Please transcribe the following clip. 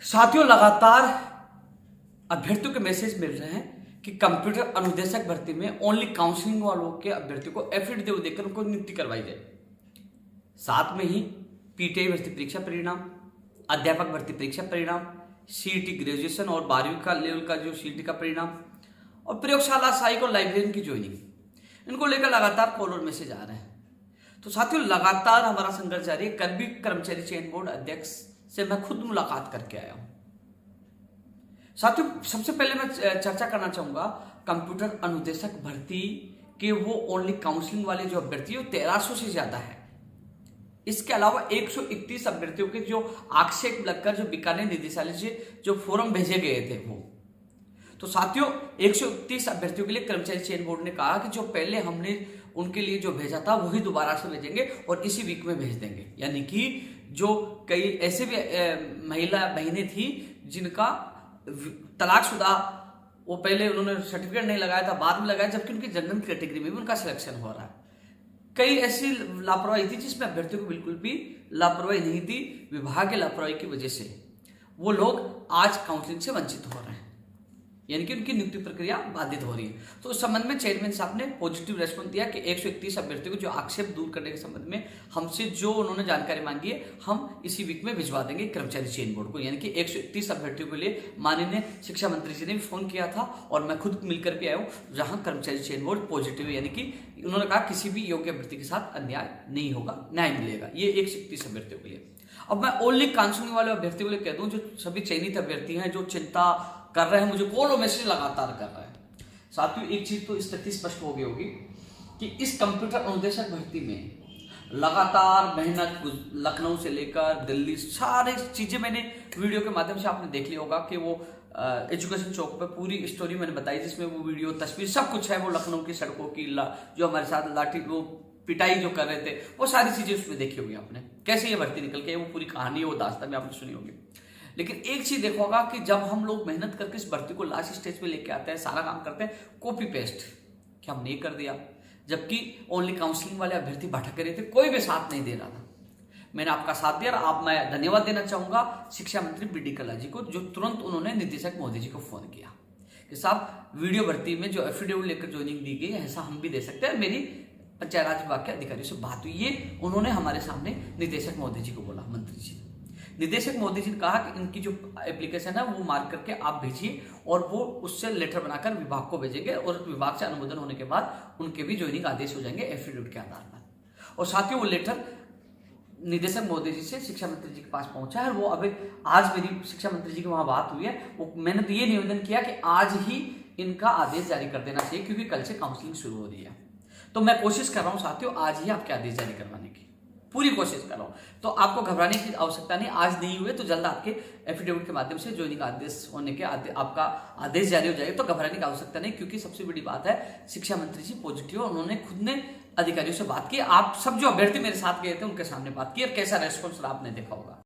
साथियों, लगातार अभ्यर्थियों के मैसेज मिल रहे हैं कि कंप्यूटर अनुदेशक भर्ती में ओनली काउंसलिंग वालों के अभ्यर्थियों को एफिडेविट देकर उनको नियुक्ति करवाई जाए। साथ में ही पीटीआई भर्ती परीक्षा परिणाम, अध्यापक भर्ती परीक्षा परिणाम, सीईटी ग्रेजुएशन और 12वीं का लेवल का जो सीईटी का परिणाम और प्रयोगशाला सहायक और लाइब्रेरियन की ज्वाइनिंग, इनको लेकर लगातार कॉल और मैसेज आ रहे हैं। तो साथियों, लगातार हमारा संघर्ष जारी है। कल भी कर्मचारी चयन बोर्ड अध्यक्ष से मैं खुद मुलाकात करके आया हूं। साथियों, सबसे पहले मैं चर्चा करना चाहूंगा कंप्यूटर अनुदेशक भर्ती के वो ओनली काउंसलिंग वाले जो अभ्यर्थी है 1300 से ज्यादा है। इसके अलावा 131 अभ्यर्थियों के जो आक्षेप लगकर जो बीकानेर निदेशालय से जो फॉर्म भेजे गए थे वो। तो साथियों, 131 अभ्यर्थियों के लिए कर्मचारी चयन बोर्ड ने कहा कि जो पहले हमने उनके लिए जो भेजा था वही दोबारा से भेजेंगे और इसी वीक में भेज देंगे। यानी कि जो कई ऐसे भी महिला बहनें थी जिनका तलाकशुदा, वो पहले उन्होंने सर्टिफिकेट नहीं लगाया था, बाद में लगाया, जबकि उनकी जनरल कैटेगरी में भी उनका सिलेक्शन हो रहा है। कई ऐसी लापरवाही थी जिसमें अभ्यर्थियों को बिल्कुल भी लापरवाही नहीं थी। विभाग की लापरवाही की वजह से वो लोग आज काउंसलिंग से वंचित हो रहे हैं, यानी कि उनकी नियुक्ति प्रक्रिया बाधित हो रही है। तो उस संबंध में चेयरमैन साहब ने पॉजिटिव रेस्पॉन्स दिया कि 131 अभ्यर्थियों को जो आक्षेप दूर करने के संबंध में हमसे जो उन्होंने जानकारी मांगी है हम इसी वीक में भिजवा देंगे कर्मचारी चयन बोर्ड को। यानी कि 131 अभ्यर्थियों के लिए माननीय शिक्षा मंत्री जी ने भी फोन किया था और मैं खुद मिलकर के आया हूँ, जहां कर्मचारी चयन बोर्ड पॉजिटिव है। यानी कि उन्होंने कहा किसी भी योग्य अभ्यर्थी के साथ अन्याय नहीं होगा, न्याय मिलेगा। ये 131 अभ्यर्थियों के लिए। अब मैं ओनली काउंसलिंग वाले अभ्यर्थियों के लिए कह दूं, जो सभी चयनित अभ्यर्थी हैं जो चिंता कर रहे हैं, मुझे कॉल और मैसेज लगातार कर रहे हैं। साथियों, एक चीज तो इस तक स्पष्ट हो गई होगी कि इस कंप्यूटर अनुदेशक भर्ती में लगातार मेहनत, लखनऊ से लेकर दिल्ली, सारी चीजें मैंने वीडियो के माध्यम से आपने देख लिया होगा कि वो एजुकेशन चौक पे पूरी स्टोरी मैंने बताई, जिसमें वो वीडियो, तस्वीर सब कुछ है। वो लखनऊ की सड़कों की जो हमारे साथ लाठी वो पिटाई जो कर रहे थे, वो सारी चीजें उसमें देखी होगी आपने, कैसे ये भर्ती निकल के, वो पूरी कहानी, वो दास्तान भी आपने सुनी होगी। लेकिन एक चीज देखो होगा कि जब हम लोग मेहनत करके इस भर्ती को लास्ट स्टेज पे लेके आते हैं, सारा काम करते हैं, कॉपी पेस्ट कि हमने ये कर दिया, जबकि ओनली काउंसलिंग वाले अभ्यर्थी भटक रहे थे, कोई भी साथ नहीं दे रहा था। मैंने आपका साथ दिया और मैं धन्यवाद देना चाहूंगा शिक्षा मंत्री बी डी कल्ला जी को, जो तुरंत उन्होंने निदेशक महोदय जी को फोन किया कि साहब, वीडियो भर्ती में जो एफिडेविट लेकर ज्वाइनिंग दी गई है, ऐसा हम भी दे सकते हैं। मेरी पंचायत राज विभाग के अधिकारियों से बात हुई, ये उन्होंने हमारे सामने निदेशक महोदय जी को बोला, मंत्री जी। निदेशक मोदी जी ने कहा कि इनकी जो एप्लीकेशन है वो मार्क करके आप भेजिए और वो उससे लेटर बनाकर विभाग को भेजेंगे और विभाग से अनुमोदन होने के बाद उनके भी ज्वाइनिंग आदेश हो जाएंगे एफिडेविट के आधार पर। और साथियों, वो लेटर निदेशक मोदी जी से शिक्षा मंत्री जी के पास पहुंचा है। वो अभी आज मेरी शिक्षा मंत्री जी की वहां बात हुई है, वो मैंने तो ये निवेदन किया कि आज ही इनका आदेश जारी कर देना चाहिए, क्योंकि कल से काउंसलिंग शुरू हो रही है। तो मैं कोशिश कर रहा हूं साथियों, आज ही आपके आदेश जारी करवाने की पूरी कोशिश कर रहा हूं। तो आपको घबराने की आवश्यकता नहीं, आज नहीं हुए तो जल्द आपके एफिडेविट के माध्यम से ज्वाइनिंग आदेश होने के आपका आदेश जारी हो जाएगा। तो घबराने की आवश्यकता नहीं, क्योंकि सबसे बड़ी बात है शिक्षा मंत्री जी पॉजिटिव, उन्होंने खुद ने अधिकारियों से बात की। आप सब जो अभ्यर्थी मेरे साथ गए थे उनके सामने बात की और कैसा रेस्पॉन्स आपने देखा होगा।